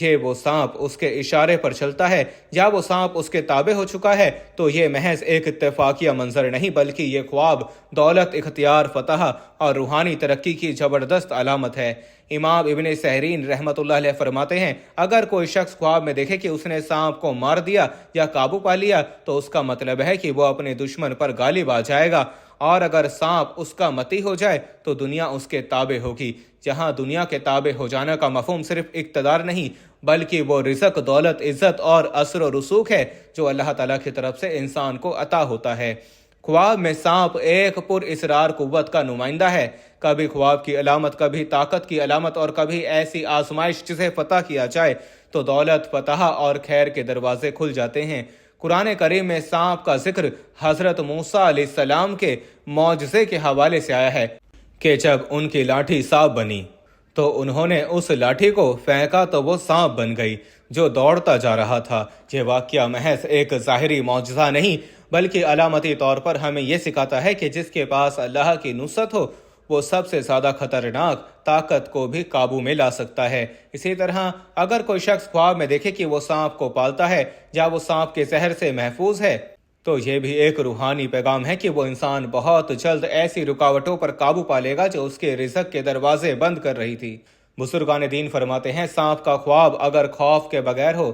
یہ وہ سانپ اس کے اشارے پر چلتا ہے یا وہ سانپ اس کے تابع ہو چکا ہے، تو یہ محض ایک اتفاقیہ منظر نہیں بلکہ یہ خواب دولت، اختیار، فتح اور روحانی ترقی کی زبردست علامت ہے۔ امام ابن سہرین رحمۃ اللہ علیہ فرماتے ہیں، اگر کوئی شخص خواب میں دیکھے کہ اس نے سانپ کو مار دیا یا قابو پا لیا تو اس کا مطلب ہے کہ وہ اپنے دشمن پر غالب آ جائے گا، اور اگر سانپ اس کا متی ہو جائے تو دنیا اس کے تابع ہوگی۔ جہاں دنیا کے تابع ہو جانا کا مفہوم صرف اقتدار نہیں بلکہ وہ رزق، دولت، عزت اور اثر و رسوخ ہے جو اللہ تعالیٰ کی طرف سے انسان کو عطا ہوتا ہے۔ خواب میں سانپ ایک پر اسرار قوت کا نمائندہ ہے۔ کبھی خواب کی علامت، کبھی طاقت کی علامت اور کبھی ایسی آزمائش جسے فتح کیا جائے تو دولت، فتح اور خیر کے دروازے کھل جاتے ہیں۔ قرآن کریم میں سانپ کا ذکر حضرت موسیٰ علیہ السلام کے معجزے کے حوالے سے آیا ہے کہ جب ان کی لاٹھی سانپ بنی تو انہوں نے اس لاٹھی کو پھینکا تو وہ سانپ بن گئی جو دوڑتا جا رہا تھا۔ یہ واقعہ محض ایک ظاہری معجزہ نہیں بلکہ علامتی طور پر ہمیں یہ سکھاتا ہے کہ جس کے پاس اللہ کی نصرت ہو وہ سب سے زیادہ خطرناک طاقت کو بھی قابو میں لا سکتا ہے۔ اسی طرح اگر کوئی شخص خواب میں دیکھے کہ وہ سانپ کو پالتا ہے یا وہ سانپ کے زہر سے محفوظ ہے تو یہ بھی ایک روحانی پیغام ہے کہ وہ انسان بہت جلد ایسی رکاوٹوں پر قابو پا لے گا جو اس کے رزق کے دروازے بند کر رہی تھی۔ بزرگان دین فرماتے ہیں، سانپ کا خواب اگر خوف کے بغیر ہو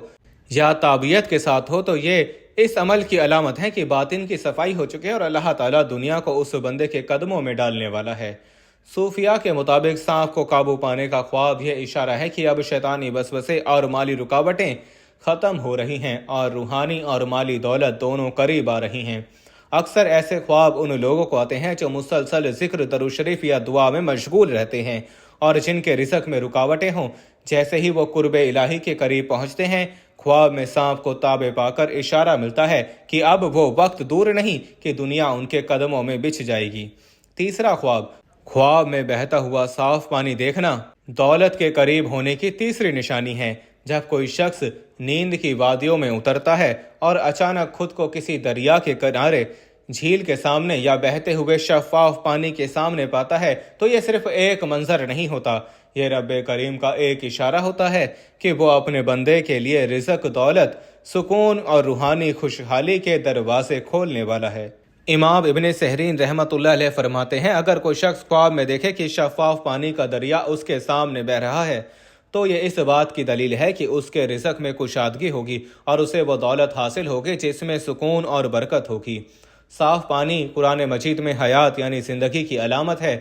یا تعبیت کے ساتھ ہو تو یہ اس عمل کی علامت ہے کہ باطن کی صفائی ہو چکے اور اللہ تعالیٰ دنیا کو اس بندے کے قدموں میں ڈالنے والا ہے۔ صوفیاء کے مطابق سانپ کو قابو پانے کا خواب یہ اشارہ ہے کہ اب شیطانی وسوسے اور مالی رکاوٹیں ختم ہو رہی ہیں اور روحانی اور مالی دولت دونوں قریب آ رہی ہیں۔ اکثر ایسے خواب ان لوگوں کو آتے ہیں جو مسلسل ذکر، درود شریف یا دعا میں مشغول رہتے ہیں اور جن کے رزق میں رکاوٹیں ہوں۔ جیسے ہی وہ قرب الہی کے قریب پہنچتے ہیں، خواب میں سانپ کو تابع پا کر اشارہ ملتا ہے کہ اب وہ وقت دور نہیں کہ دنیا ان کے قدموں میں بچھ جائے گی۔ تیسرا خواب میں بہتا ہوا صاف پانی دیکھنا دولت کے قریب ہونے کی تیسری نشانی ہے۔ جب کوئی شخص نیند کی وادیوں میں اترتا ہے اور اچانک خود کو کسی دریا کے کنارے، جھیل کے سامنے یا بہتے ہوئے شفاف پانی کے سامنے پاتا ہے تو یہ صرف ایک منظر نہیں ہوتا، یہ رب کریم کا ایک اشارہ ہوتا ہے کہ وہ اپنے بندے کے لیے رزق، دولت، سکون اور روحانی خوشحالی کے دروازے کھولنے والا ہے۔ امام ابن سہرین رحمۃ اللہ علیہ فرماتے ہیں، اگر کوئی شخص خواب میں دیکھے کہ شفاف پانی کا دریا اس کے سامنے بہہ رہا ہے تو یہ اس بات کی دلیل ہے کہ اس کے رزق میں کشادگی ہوگی اور اسے وہ دولت حاصل ہوگی جس میں سکون اور برکت ہوگی۔ صاف پانی قرآن مجید میں حیات یعنی زندگی کی علامت ہے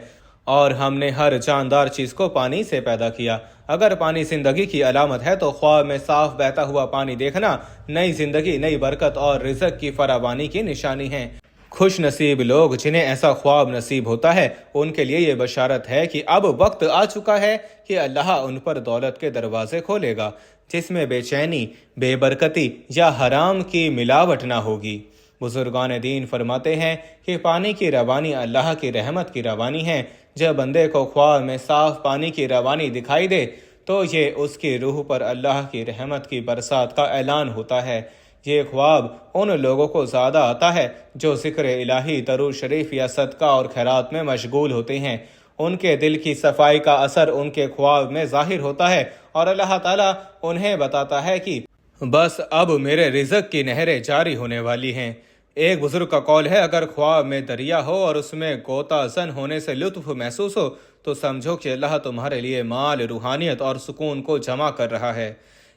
اور ہم نے ہر جاندار چیز کو پانی سے پیدا کیا۔ اگر پانی زندگی کی علامت ہے تو خواب میں صاف بہتا ہوا پانی دیکھنا نئی زندگی، نئی برکت اور رزق کی فراوانی کی نشانی ہے۔ خوش نصیب لوگ جنہیں ایسا خواب نصیب ہوتا ہے ان کے لیے یہ بشارت ہے کہ اب وقت آ چکا ہے کہ اللہ ان پر دولت کے دروازے کھولے گا جس میں بے چینی، بے برکتی یا حرام کی ملاوٹ نہ ہوگی۔ بزرگان دین فرماتے ہیں کہ پانی کی روانی اللہ کی رحمت کی روانی ہے۔ جب بندے کو خواب میں صاف پانی کی روانی دکھائی دے تو یہ اس کی روح پر اللہ کی رحمت کی برسات کا اعلان ہوتا ہے۔ یہ خواب ان لوگوں کو زیادہ آتا ہے جو ذکر الہی، درود شریف یا صدقہ اور خیرات میں مشغول ہوتے ہیں۔ ان کے دل کی صفائی کا اثر ان کے خواب میں ظاہر ہوتا ہے اور اللہ تعالیٰ انہیں بتاتا ہے کہ بس اب میرے رزق کی نہریں جاری ہونے والی ہیں۔ ایک بزرگ کا قول ہے، اگر خواب میں دریا ہو اور اس میں غوطہ زن ہونے سے لطف محسوس ہو تو سمجھو کہ اللہ تمہارے لیے مال، روحانیت اور سکون کو جمع کر رہا ہے۔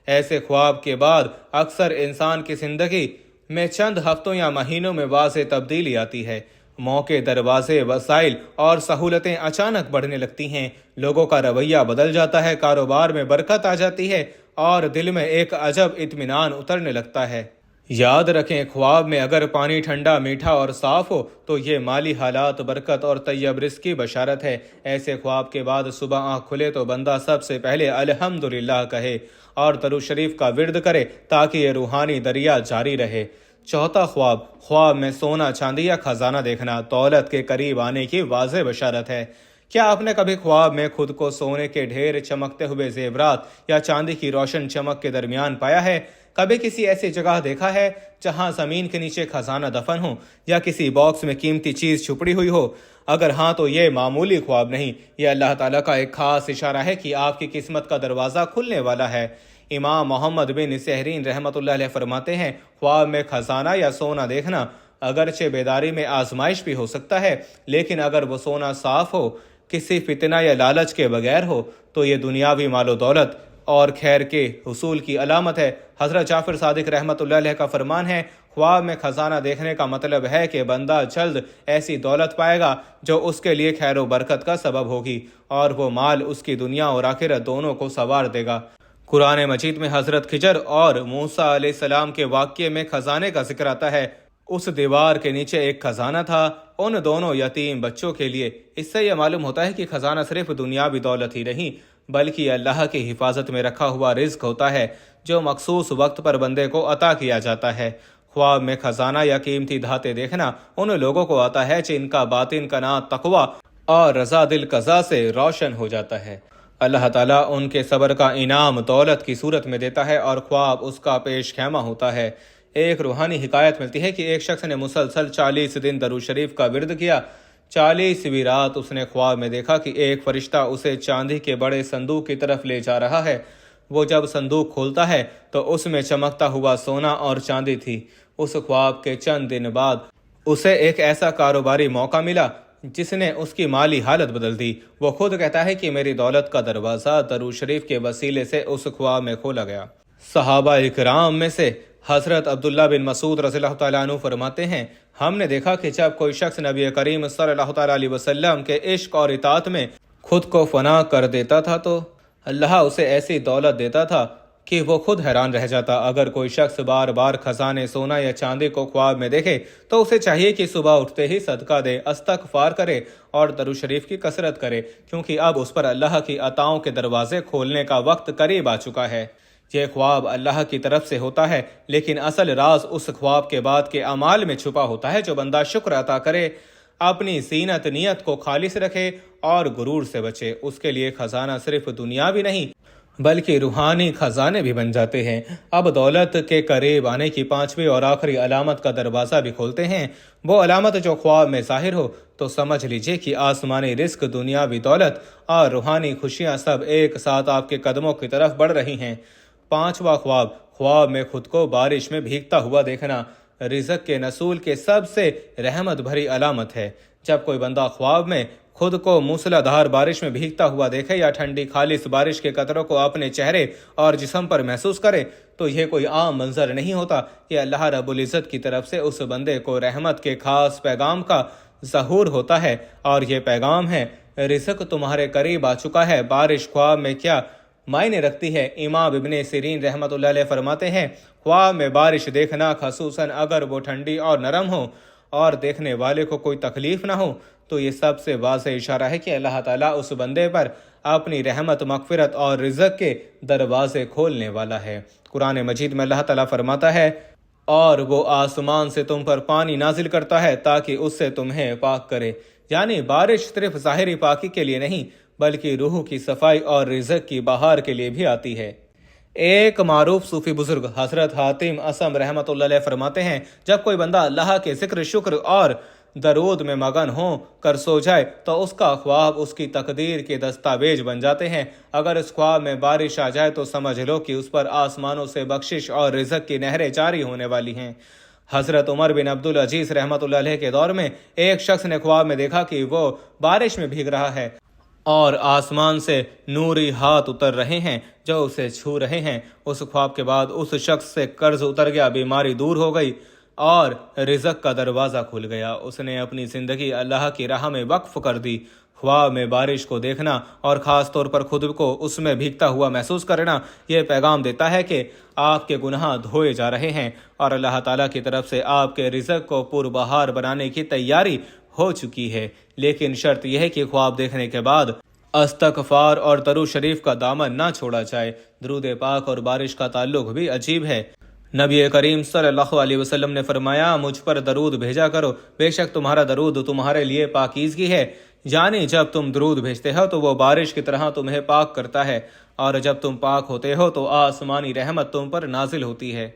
ایسے خواب کے بعد اکثر انسان کی زندگی میں چند ہفتوں یا مہینوں میں واضح تبدیلی آتی ہے۔ موقع، دروازے، وسائل اور سہولتیں اچانک بڑھنے لگتی ہیں، لوگوں کا رویہ بدل جاتا ہے، کاروبار میں برکت آ جاتی ہے اور دل میں ایک عجب اطمینان اترنے لگتا ہے۔ یاد رکھیں، خواب میں اگر پانی ٹھنڈا، میٹھا اور صاف ہو تو یہ مالی حالات، برکت اور طیب رزق کی بشارت ہے۔ ایسے خواب کے بعد صبح آنکھ کھلے تو بندہ سب سے پہلے الحمدللہ کہے اور درود شریف کا ورد کرے تاکہ یہ روحانی دریا جاری رہے۔ چوتھا خواب میں سونا، چاندی یا خزانہ دیکھنا دولت کے قریب آنے کی واضح بشارت ہے۔ کیا آپ نے کبھی خواب میں خود کو سونے کے ڈھیر، چمکتے ہوئے زیورات یا چاندی کی روشن چمک کے درمیان پایا ہے؟ کبھی کسی ایسی جگہ دیکھا ہے جہاں زمین کے نیچے خزانہ دفن ہو یا کسی باکس میں قیمتی چیز چھپڑی ہوئی ہو؟ اگر ہاں تو یہ معمولی خواب نہیں، یہ اللہ تعالیٰ کا ایک خاص اشارہ ہے کہ آپ کی قسمت کا دروازہ کھلنے والا ہے۔ امام محمد بن سہرین رحمۃ اللہ علیہ فرماتے ہیں، خواب میں خزانہ یا سونا دیکھنا اگرچہ بیداری میں آزمائش بھی ہو سکتا ہے، لیکن اگر وہ سونا صاف ہو، کسی فتنہ یا لالچ کے بغیر ہو، تو یہ دنیاوی مال و دولت اور خیر کے حصول کی علامت ہے۔ حضرت جعفر صادق رحمۃ اللہ علیہ کا فرمان ہے، خواب میں خزانہ دیکھنے کا مطلب ہے کہ بندہ جلد ایسی دولت پائے گا جو اس کے لیے خیر و برکت کا سبب ہوگی، اور وہ مال اس کی دنیا اور آخرت دونوں کو سنوار دے گا۔ قرآن مجید میں حضرت خضر اور موسیٰ علیہ السلام کے واقعے میں خزانے کا ذکر آتا ہے۔ اس دیوار کے نیچے ایک خزانہ تھا ان دونوں یتیم بچوں کے لیے۔ اس سے یہ معلوم ہوتا ہے کہ خزانہ صرف دنیاوی دولت ہی نہیں، بلکہ اللہ کی حفاظت میں رکھا ہوا رزق ہوتا ہے جو مخصوص وقت پر بندے کو عطا کیا جاتا ہے۔ خواب میں خزانہ یا قیمتی دھاتیں دیکھنا ان لوگوں کو آتا ہے جن کا باطن قناعت، تقوی اور رضا دل قضا سے روشن ہو جاتا ہے۔ اللہ تعالیٰ ان کے صبر کا انعام دولت کی صورت میں دیتا ہے اور خواب اس کا پیش خیمہ ہوتا ہے۔ ایک روحانی حکایت ملتی ہے کہ ایک شخص نے مسلسل 40 دن درود شریف کا ورد کیا۔ 40ویں رات اس نے خواب میں دیکھا کہ ایک فرشتہ اسے چاندی کے بڑے صندوق کی طرف لے جا رہا ہے۔ وہ جب صندوق کھولتا ہے تو اس میں چمکتا ہوا سونا اور چاندی تھی۔ اس خواب کے چند دن بعد اسے ایک ایسا کاروباری موقع ملا جس نے اس کی مالی حالت بدل دی۔ وہ خود کہتا ہے کہ میری دولت کا دروازہ درود شریف کے وسیلے سے اس خواب میں کھولا گیا۔ صحابہ اکرام میں سے حضرت عبداللہ بن مسعود رضی اللہ تعالیٰ عنہ فرماتے ہیں، ہم نے دیکھا کہ جب کوئی شخص نبی کریم صلی اللہ تعالیٰ علیہ وسلم کے عشق اور اطاعت میں خود کو فنا کر دیتا تھا تو اللہ اسے ایسی دولت دیتا تھا کہ وہ خود حیران رہ جاتا۔ اگر کوئی شخص بار بار خزانے سونا یا چاندی کو خواب میں دیکھے تو اسے چاہیے کہ صبح اٹھتے ہی صدقہ دے، استغفار کرے اور درود شریف کی کثرت کرے، کیونکہ اب اس پر اللہ کی عطاؤں کے دروازے کھولنے کا وقت قریب آ چکا ہے۔ یہ خواب اللہ کی طرف سے ہوتا ہے، لیکن اصل راز اس خواب کے بعد کے اعمال میں چھپا ہوتا ہے۔ جو بندہ شکر عطا کرے، اپنی زینت نیت کو خالص رکھے اور غرور سے بچے، اس کے لیے خزانہ صرف دنیاوی نہیں بلکہ روحانی خزانے بھی بن جاتے ہیں۔ اب دولت کے قریب آنے کی 5ویں اور آخری علامت کا دروازہ بھی کھولتے ہیں۔ وہ علامت جو خواب میں ظاہر ہو تو سمجھ لیجئے کہ آسمانی رزق، دنیاوی دولت اور روحانی خوشیاں سب ایک ساتھ آپ کے قدموں کی طرف بڑھ رہی ہیں۔ 5واں خواب، خواب میں خود کو بارش میں بھیگتا ہوا دیکھنا رزق کے نزول کے سب سے رحمت بھری علامت ہے۔ جب کوئی بندہ خواب میں خود کو موسلا دھار بارش میں بھیگتا ہوا دیکھے یا ٹھنڈی خالص بارش کے قطروں کو اپنے چہرے اور جسم پر محسوس کرے تو یہ کوئی عام منظر نہیں ہوتا، یہ اللہ رب العزت کی طرف سے اس بندے کو رحمت کے خاص پیغام کا ظہور ہوتا ہے، اور یہ پیغام ہے رزق تمہارے قریب آ چکا ہے۔ بارش خواب میں کیا معنی رکھتی ہے؟ امام ابن سیرین رحمۃ اللہ علیہ فرماتے ہیں، خواب میں بارش دیکھنا، خصوصاً اگر وہ ٹھنڈی اور نرم ہو اور دیکھنے والے کو کوئی تکلیف نہ ہو، تو یہ سب سے واضح اشارہ ہے کہ اللہ تعالیٰ اس بندے پر اپنی رحمت، مغفرت اور رزق کے دروازے کھولنے والا ہے۔ قرآن مجید میں اللہ تعالیٰ فرماتا ہے، اور وہ آسمان سے تم پر پانی نازل کرتا ہے تاکہ اس سے تمہیں پاک کرے۔ یعنی بارش صرف ظاہری پاکی کے لیے نہیں بلکہ روح کی صفائی اور رزق کی بہار کے لیے بھی آتی ہے۔ ایک معروف صوفی بزرگ حضرت حاتم اسم رحمۃ اللہ علیہ فرماتے ہیں، جب کوئی بندہ اللہ کے ذکر، شکر اور درود میں مگن ہو کر سو جائے تو اس کا خواب اس کی تقدیر کے دستاویز بن جاتے ہیں۔ اگر اس خواب میں بارش آ جائے تو سمجھ لو کہ اس پر آسمانوں سے بخشش اور رزق کی نہریں جاری ہونے والی ہیں۔ حضرت عمر بن عبدالعزیز رحمۃ اللہ علیہ کے دور میں ایک شخص نے خواب میں دیکھا کہ وہ بارش میں بھیگ رہا ہے اور آسمان سے نوری ہاتھ اتر رہے ہیں جو اسے چھو رہے ہیں۔ اس خواب کے بعد اس شخص سے قرض اتر گیا، بیماری دور ہو گئی اور رزق کا دروازہ کھل گیا۔ اس نے اپنی زندگی اللہ کی راہ میں وقف کر دی۔ خواب میں بارش کو دیکھنا اور خاص طور پر خود کو اس میں بھیگتا ہوا محسوس کرنا یہ پیغام دیتا ہے کہ آپ کے گناہ دھوئے جا رہے ہیں اور اللہ تعالیٰ کی طرف سے آپ کے رزق کو پربہار بنانے کی تیاری ہو چکی ہے۔ لیکن شرط یہ ہے کہ خواب دیکھنے کے بعد استغفار اور درود شریف کا دامن نہ چھوڑا جائے۔ درود پاک اور بارش کا تعلق بھی عجیب ہے۔ نبی کریم صلی اللہ علیہ وسلم نے فرمایا، مجھ پر درود بھیجا کرو، بے شک تمہارا درود تمہارے لیے پاکیزگی ہے۔ یعنی جب تم درود بھیجتے ہو تو وہ بارش کی طرح تمہیں پاک کرتا ہے، اور جب تم پاک ہوتے ہو تو آسمانی رحمت تم پر نازل ہوتی ہے۔